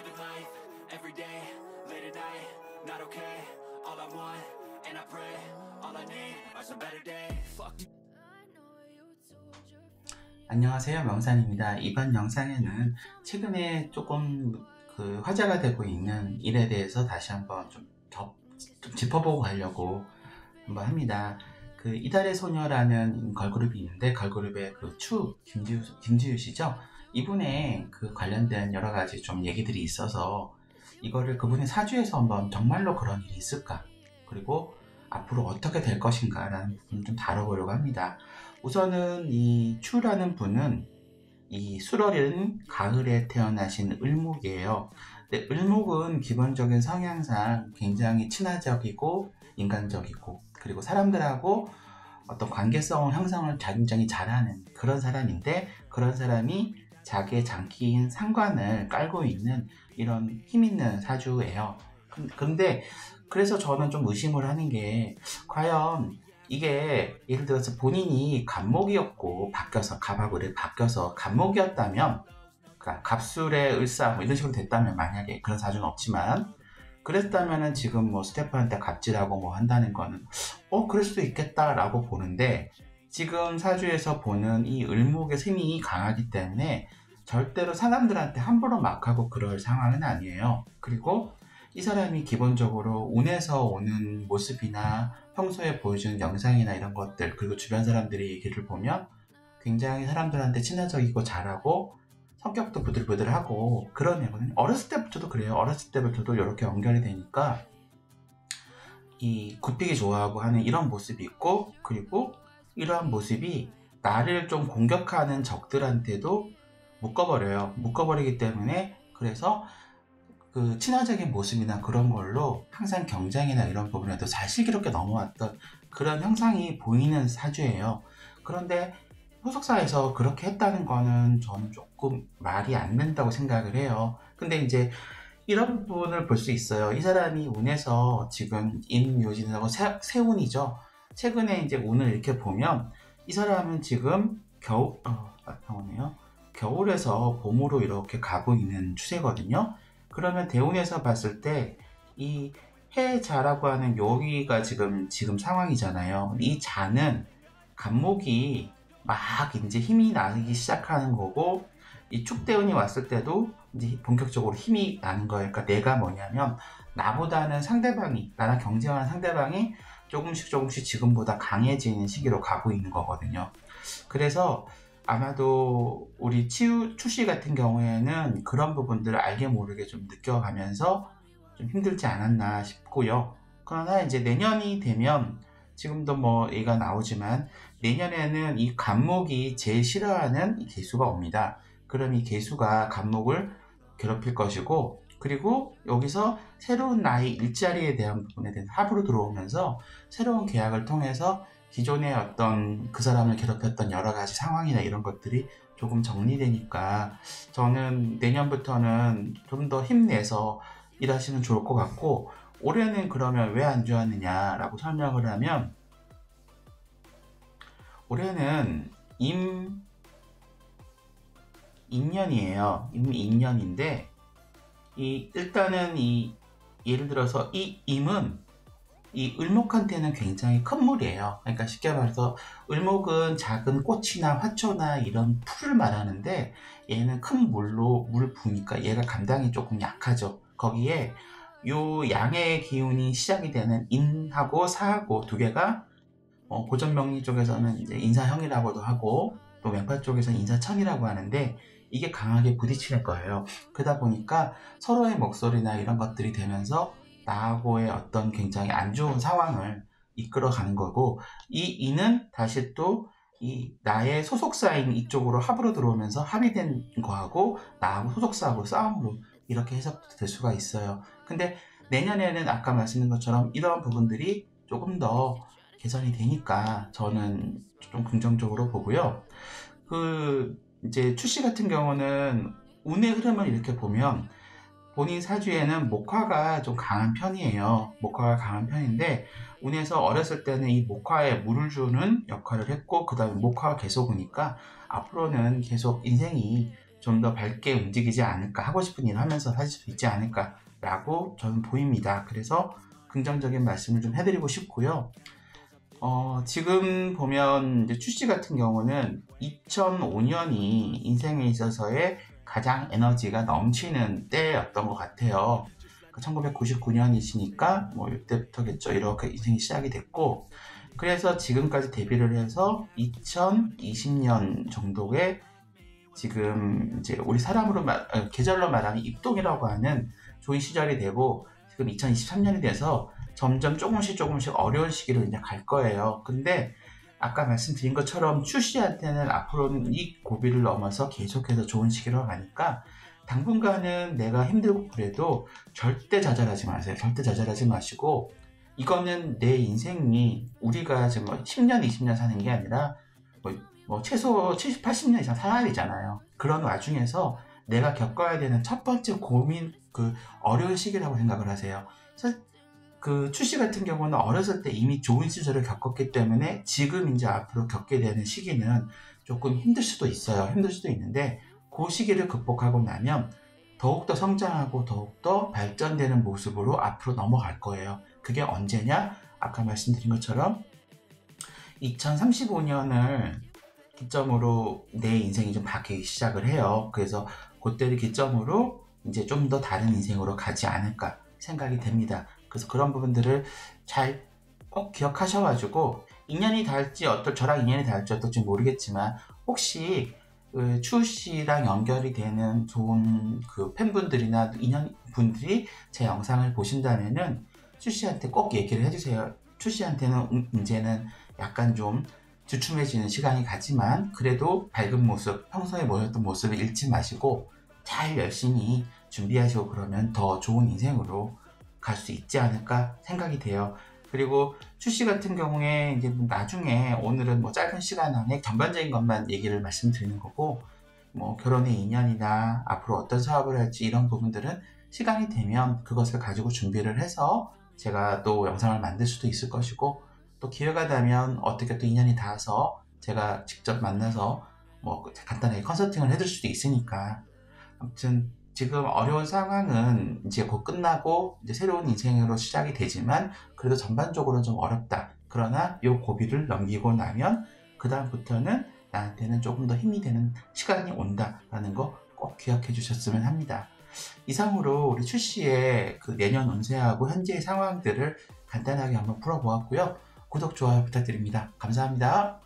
living life every day, late at night, not okay. All I want, and I pray, all I need are some better days. Fuck. 안녕하세요, 명산입니다. 이번 영상에는 최근에 조금 화제가 되고 있는 일에 대해서 다시 한번 좀 짚어보고 가려고 한번 합니다. 이달의 소녀라는 걸그룹이 있는데, 걸그룹의 김지우 씨죠? 이분의 관련된 여러 가지 좀 얘기들이 있어서 이거를 그분의 사주에서 한번 정말로 그런 일이 있을까? 그리고 앞으로 어떻게 될 것인가? 라는 부분을 좀 다뤄보려고 합니다. 우선은 이 추라는 분은 이 술어린 가을에 태어나신 을목이에요. 근데 을목은 기본적인 성향상 굉장히 친화적이고 인간적이고, 그리고 사람들하고 어떤 관계성 형성을 굉장히 잘하는 그런 사람인데, 그런 사람이 자기의 장기인 상관을 깔고 있는 이런 힘있는 사주예요. 근데 그래서 저는 좀 의심을 하는 게, 과연 이게 예를 들어서 본인이 갑목이었고 갑하고를 바뀌어서 갑목이었다면, 그러니까 갑술의 을사 이런 식으로 됐다면, 만약에 그런 사주는 없지만 그랬다면은 지금 스테파한테 갑질하고 한다는 거는 그럴 수도 있겠다라고 보는데, 지금 사주에서 보는 이 을목의 힘이 강하기 때문에 절대로 사람들한테 함부로 막 하고 그럴 상황은 아니에요. 그리고 이 사람이 기본적으로 운에서 오는 모습이나 평소에 보여주는 영상이나 이런 것들, 그리고 주변 사람들의 얘기를 보면 굉장히 사람들한테 친화적이고 잘하고 성격도 부들부들하고 그런 애거든요. 어렸을 때부터도 그래요. 어렸을 때부터도 이렇게 연결이 되니까 이 굽히기 좋아하고 하는 이런 모습이 있고, 그리고 이러한 모습이 나를 좀 공격하는 적들한테도 묶어버리기 때문에, 그래서 친화적인 모습이나 그런 걸로 항상 경쟁이나 이런 부분에도 잘 슬기롭게 넘어왔던 그런 형상이 보이는 사주예요. 그런데 소속사에서 그렇게 했다는 거는 저는 조금 말이 안 된다고 생각을 해요. 근데 이제 이런 부분을 볼 수 있어요. 이 사람이 운에서 지금 인묘진하고 세운이죠. 최근에 이제 운을 이렇게 보면 이 사람은 지금 겨울에서 봄으로 이렇게 가고 있는 추세거든요. 그러면 대운에서 봤을 때 이 해자라고 하는 여기가 지금 상황이잖아요. 이 자는 갑목이 막 이제 힘이 나기 시작하는 거고, 이 축대운이 왔을 때도 이제 본격적으로 힘이 나는 거예요. 그러니까 내가 뭐냐면, 나보다는 나랑 경쟁하는 상대방이 조금씩 지금보다 강해지는 시기로 가고 있는 거거든요. 그래서 아마도 우리 추씨 같은 경우에는 그런 부분들을 알게 모르게 좀 느껴가면서 좀 힘들지 않았나 싶고요. 그러나 이제 내년이 되면, 지금도 얘가 나오지만 내년에는 이 갑목이 제일 싫어하는 이 개수가 옵니다. 그럼 이 개수가 갑목을 괴롭힐 것이고, 그리고 여기서 새로운 나의 일자리에 대한 부분에 대해서 합으로 들어오면서 새로운 계약을 통해서 기존의 어떤 그 사람을 괴롭혔던 여러 가지 상황이나 이런 것들이 조금 정리되니까, 저는 내년부터는 좀 더 힘내서 일하시면 좋을 것 같고, 올해는 그러면 왜 안 좋았느냐라고 설명을 하면, 올해는 임인년이에요. 임인년인데, 일단은 예를 들어서 이 임은 이 을목한테는 굉장히 큰 물이에요. 그러니까 쉽게 말해서 을목은 작은 꽃이나 화초나 이런 풀을 말하는데, 얘는 큰 물 부니까 얘가 감당이 조금 약하죠. 거기에 요 양의 기운이 시작이 되는 인하고 사하고 두 개가 고전명리 쪽에서는 이제 인사형이라고도 하고, 또 왼팔 쪽에서는 인사천이라고 하는데, 이게 강하게 부딪히는 거예요. 그러다 보니까 서로의 목소리나 이런 것들이 되면서 나하고의 어떤 굉장히 안 좋은 상황을 이끌어가는 거고, 이 이는 다시 또 이 나의 소속사인 이쪽으로 합으로 들어오면서 합의된 거하고 나하고 소속사하고 싸움으로 이렇게 해석될 수가 있어요. 근데 내년에는 아까 말씀드린 것처럼 이러한 부분들이 조금 더 개선이 되니까 저는 좀 긍정적으로 보고요. 이제 추씨 같은 경우는 운의 흐름을 이렇게 보면 본인 사주에는 목화가 좀 강한 편이에요. 목화가 강한 편인데, 운에서 어렸을 때는 이 목화에 물을 주는 역할을 했고, 그 다음에 목화가 계속 오니까 앞으로는 계속 인생이 좀 더 밝게 움직이지 않을까, 하고 싶은 일을 하면서 할 수 있지 않을까 라고 저는 보입니다. 그래서 긍정적인 말씀을 좀 해드리고 싶고요. 지금 보면 이제 추씨 같은 경우는 2005년이 인생에 있어서의 가장 에너지가 넘치는 때였던 것 같아요. 1999년이시니까 뭐 이때부터겠죠. 이렇게 인생이 시작이 됐고, 그래서 지금까지 데뷔를 해서 2020년 정도에 지금 이제 우리 사람으로 계절로 말하면 입동이라고 하는 조이 시절이 되고, 지금 2023년이 돼서 점점 조금씩 어려운 시기로 이제 갈 거예요. 근데 아까 말씀드린 것처럼 추씨한테는 앞으로는 이 고비를 넘어서 계속해서 좋은 시기로 가니까 당분간은 내가 힘들고 그래도 절대 좌절하지 마세요. 절대 좌절하지 마시고, 이거는 내 인생이 우리가 지금 10년, 20년 사는 게 아니라 뭐 최소 70, 80년 이상 살아야 되잖아요. 그런 와중에서 내가 겪어야 되는 첫 번째 고민, 어려운 시기라고 생각을 하세요. 그래서 추씨 같은 경우는 어렸을 때 이미 좋은 시절을 겪었기 때문에 지금 이제 앞으로 겪게 되는 시기는 조금 힘들 수도 있어요. 힘들 수도 있는데 그 시기를 극복하고 나면 더욱더 성장하고 더욱더 발전되는 모습으로 앞으로 넘어갈 거예요. 그게 언제냐? 아까 말씀드린 것처럼 2035년을 기점으로 내 인생이 좀 바뀌기 시작을 해요. 그래서 그때를 기점으로 이제 좀 더 다른 인생으로 가지 않을까 생각이 됩니다. 그래서 그런 부분들을 잘 꼭 기억하셔가지고 인연이 닿을지 저랑 인연이 닿을지 어떨지 모르겠지만, 혹시 추씨랑 연결이 되는 좋은 팬분들이나 인연분들이 제 영상을 보신다면은 추씨한테 꼭 얘기를 해주세요. 추씨한테는 이제는 약간 좀 주춤해지는 시간이 가지만 그래도 밝은 모습, 평소에 보였던 모습을 잃지 마시고 잘 열심히 준비하시고 그러면 더 좋은 인생으로 갈 수 있지 않을까 생각이 돼요. 그리고 추씨 같은 경우에 이제 나중에, 오늘은 뭐 짧은 시간 안에 전반적인 것만 얘기를 말씀드리는 거고, 뭐 결혼의 인연이나 앞으로 어떤 사업을 할지 이런 부분들은 시간이 되면 그것을 가지고 준비를 해서 제가 또 영상을 만들 수도 있을 것이고, 또 기회가 되면 어떻게 또 인연이 닿아서 제가 직접 만나서 뭐 간단하게 컨설팅을 해줄 수도 있으니까. 아무튼 지금 어려운 상황은 이제 곧 끝나고 이제 새로운 인생으로 시작이 되지만 그래도 전반적으로 좀 어렵다. 그러나 이 고비를 넘기고 나면 그 다음부터는 나한테는 조금 더 힘이 되는 시간이 온다라는 거 꼭 기억해 주셨으면 합니다. 이상으로 우리 추씨의 내년 운세하고 현재의 상황들을 간단하게 한번 풀어보았고요. 구독, 좋아요 부탁드립니다. 감사합니다.